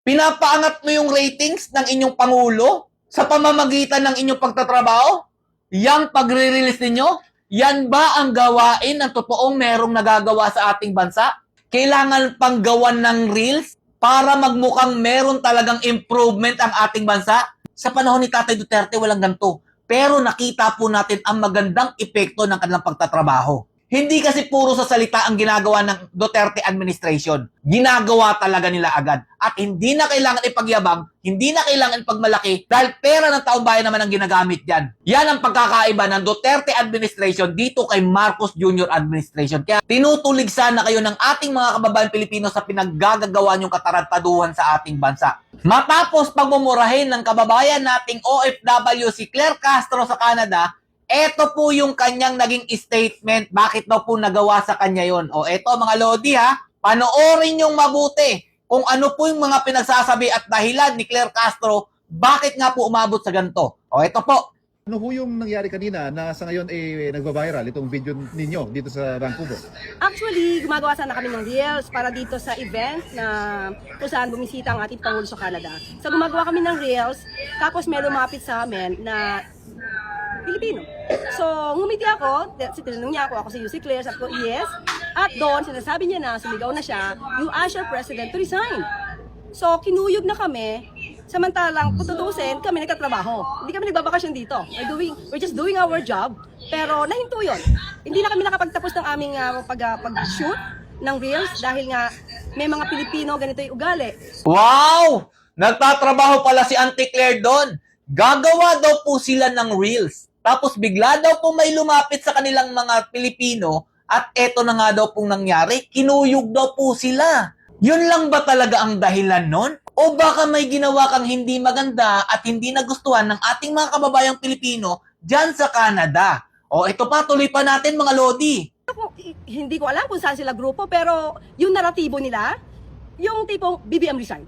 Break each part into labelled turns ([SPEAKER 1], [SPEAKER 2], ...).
[SPEAKER 1] Pinapaangat mo yung ratings ng inyong Pangulo sa pamamagitan ng inyong pagtatrabaho? Yang pagre-release ninyo? Yan ba ang gawain ng totoong merong nagagawa sa ating bansa? Kailangan pang gawan ng reels para magmukhang meron talagang improvement ang ating bansa? Sa panahon ni Tatay Duterte, walang ganito. Pero nakita po natin ang magandang epekto ng kanilang pagtatrabaho. Hindi kasi puro sa salita ang ginagawa ng Duterte administration. Ginagawa talaga nila agad. At hindi na kailangan ipagyabang, hindi na kailangan ipagmalaki dahil pera ng taong bayan naman ang ginagamit yan. Yan ang pagkakaiba ng Duterte administration dito kay Marcos Jr. administration. Kaya tinutulig sana kayo ng ating mga kababayan Pilipino sa pinaggagawa niyong katarantaduhan sa ating bansa. Matapos pagmumurahin ng kababayan nating OFW si Claire Castro sa Canada, eto po yung kanyang naging statement. Bakit daw po nagawa sa kanya yon? O eto mga Lodi ha, panoorin yung mabuti kung ano po yung mga pinagsasabi at dahilan ni Claire Castro bakit nga po umabot sa ganito. O eto po.
[SPEAKER 2] Ano ho yung nangyari kanina na sa ngayon nagva-viral itong video ninyo dito sa Vancouver?
[SPEAKER 3] Actually, gumagawa sana kami ng reels para dito sa event na kung saan bumisita ang ating Pangulo sa Canada. So gumagawa kami ng reels, tapos may lumapit sa amin na Pilipino. So, ngumiti ako, tinanong niya ako si UC Claire, sabi ko, yes. At doon, sinasabi niya na, sumigaw na siya, you ask your president to resign. So, kinuyog na kami, samantalang kung tutusin, kami nagtatrabaho. Hindi kami nagbabakasyon dito. We're just doing our job, pero nahinto yun. Hindi na kami nakapagtapos ng aming pag-shoot ng reels dahil nga may mga Pilipino ganito yung ugali.
[SPEAKER 1] Wow! Nagtatrabaho pala si Auntie Claire doon. Gagawa daw po sila ng reels. Tapos bigla daw po may lumapit sa kanilang mga Pilipino at eto na nga daw pong nangyari, kinuyog daw po sila. Yun lang ba talaga ang dahilan nun? O baka may ginawa kang hindi maganda at hindi nagustuhan ng ating mga kababayang Pilipino dyan sa Canada? O ito pa, tuloy pa natin mga Lodi.
[SPEAKER 3] Hindi ko alam kung saan sila grupo, pero yung naratibo nila, yung tipong BBM resign.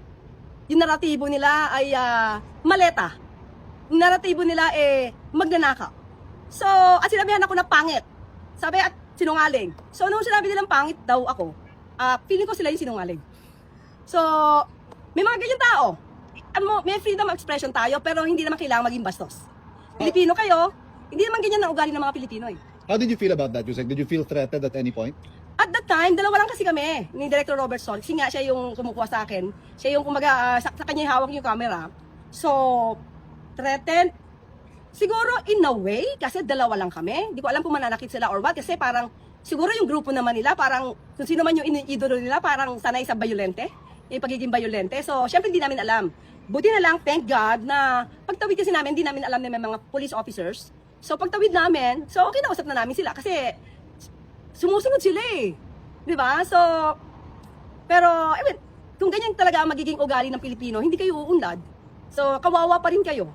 [SPEAKER 3] Yung naratibo nila ay maleta. Yung naratibo nila magnanakaw. So, at sinabihan ako na pangit. Sabi at sinungaling. So, nung sinabi nilang pangit daw ako, feeling ko sila yung sinungaling. So, may mga ganyan tao. May freedom of expression tayo, pero hindi naman kailangan maging bastos. Pilipino kayo, hindi naman ganyan ang ugali ng mga Pilipino eh.
[SPEAKER 2] How did you feel about that, Jose? Did you feel threatened at any point?
[SPEAKER 3] At that time, dalawa lang kasi kami, ni Director Robert Sol. Kasi nga siya yung kumukuha sa akin. Siya yung kumaga, sa kanya hawak yung camera. So, threatened. Siguro in a way, kasi dalawa lang kami. Hindi ko alam kung mananakit sila or what. Kasi parang, siguro yung grupo naman nila, parang kung sino man yung idolo nila, parang sanay sa bayolente. Yung pagiging bayolente. So, syempre hindi namin alam. Buti na lang, thank God, na pagtawid kasi namin, hindi namin alam na may mga police officers. So, pagtawid namin, so kinausap na namin sila. Kasi, sumusunod sila eh. Di ba? So, pero, I mean, kung ganyan talaga ang magiging ugali ng Pilipino, hindi kayo uunlad. So, kawawa pa rin kayo.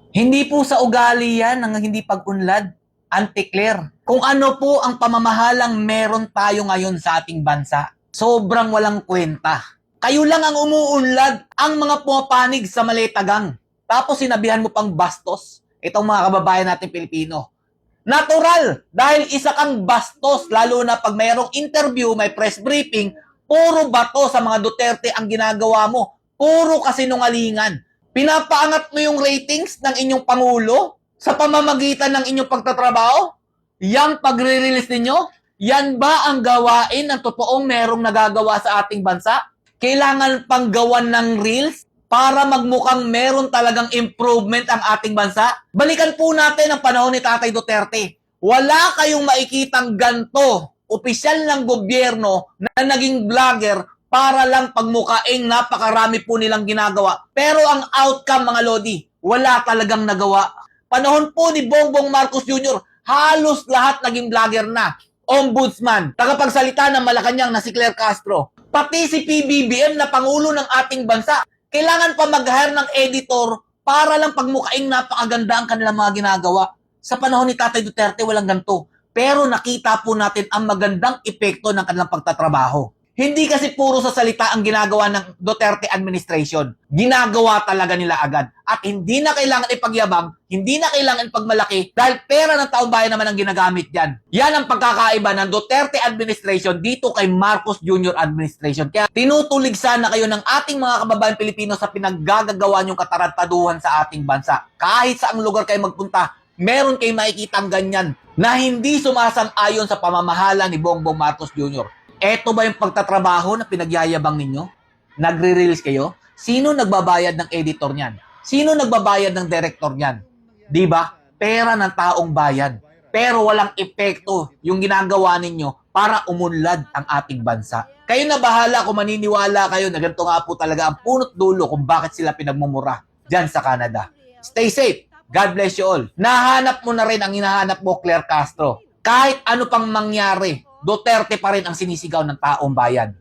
[SPEAKER 1] Hindi po sa ugali yan ang hindi pag-unlad, Auntie Claire. Kung ano po ang pamamahalang meron tayo ngayon sa ating bansa, sobrang walang kwenta. Kayo lang ang umuunlad, ang mga pumapanig sa maletagang. Tapos sinabihan mo pang bastos, itong mga kababayan natin Pilipino. Natural, dahil isa kang bastos, lalo na pag mayroong interview, may press briefing, puro bato sa mga Duterte ang ginagawa mo. Puro kasinungalingan. Pinapaangat mo yung ratings ng inyong Pangulo sa pamamagitan ng inyong pagtatrabaho? Yang pagre-release ninyo? Yan ba ang gawain ng totoong merong nagagawa sa ating bansa? Kailangan pang gawan ng reels para magmukhang meron talagang improvement ang ating bansa? Balikan po natin ang panahon ni Tatay Duterte. Wala kayong makikitang ganto, opisyal ng gobyerno na naging vlogger para lang pagmukaing napakarami po nilang ginagawa. Pero ang outcome mga Lodi, wala talagang nagawa. Panahon po ni Bongbong Marcos Jr., halos lahat naging vlogger na. Ombudsman, tagapagsalita ng Malacanang na si Claire Castro, pati si PBBM na Pangulo ng ating bansa. Kailangan pa mag-hire ng editor para lang pagmukaing napakaganda ang kanilang mga ginagawa. Sa panahon ni Tatay Duterte, walang ganito. Pero nakita po natin ang magandang epekto ng kanilang pagtatrabaho. Hindi kasi puro sa salita ang ginagawa ng Duterte administration. Ginagawa talaga nila agad. At hindi na kailangan ipagyabang, hindi na kailangan ipagmalaki dahil pera ng taong bayan naman ang ginagamit dyan. Yan ang pagkakaiba ng Duterte administration dito kay Marcos Jr. administration. Kaya tinutulig sana kayo ng ating mga kababayan Pilipino sa pinaggagawa niyong katarantaduhan sa ating bansa. Kahit saang lugar kayo magpunta, meron kayong makikitang ganyan na hindi sumasang-ayon sa pamamahala ni Bongbong Marcos Jr. Eto ba yung pagtatrabaho na pinagyayabang ninyo? Nagre-reels kayo? Sino nagbabayad ng editor niyan? Sino nagbabayad ng director niyan? Di ba? Pera ng taong bayan. Pero walang epekto yung ginagawa ninyo para umunlad ang ating bansa. Kayo na bahala kung maniniwala kayo na ganito nga po talaga ang punot dulo kung bakit sila pinagmumura dyan sa Canada. Stay safe. God bless you all. Nahanap mo na rin ang hinahanap mo, Claire Castro. Kahit ano pang mangyari, Duterte pa rin ang sinisigaw ng taong bayan.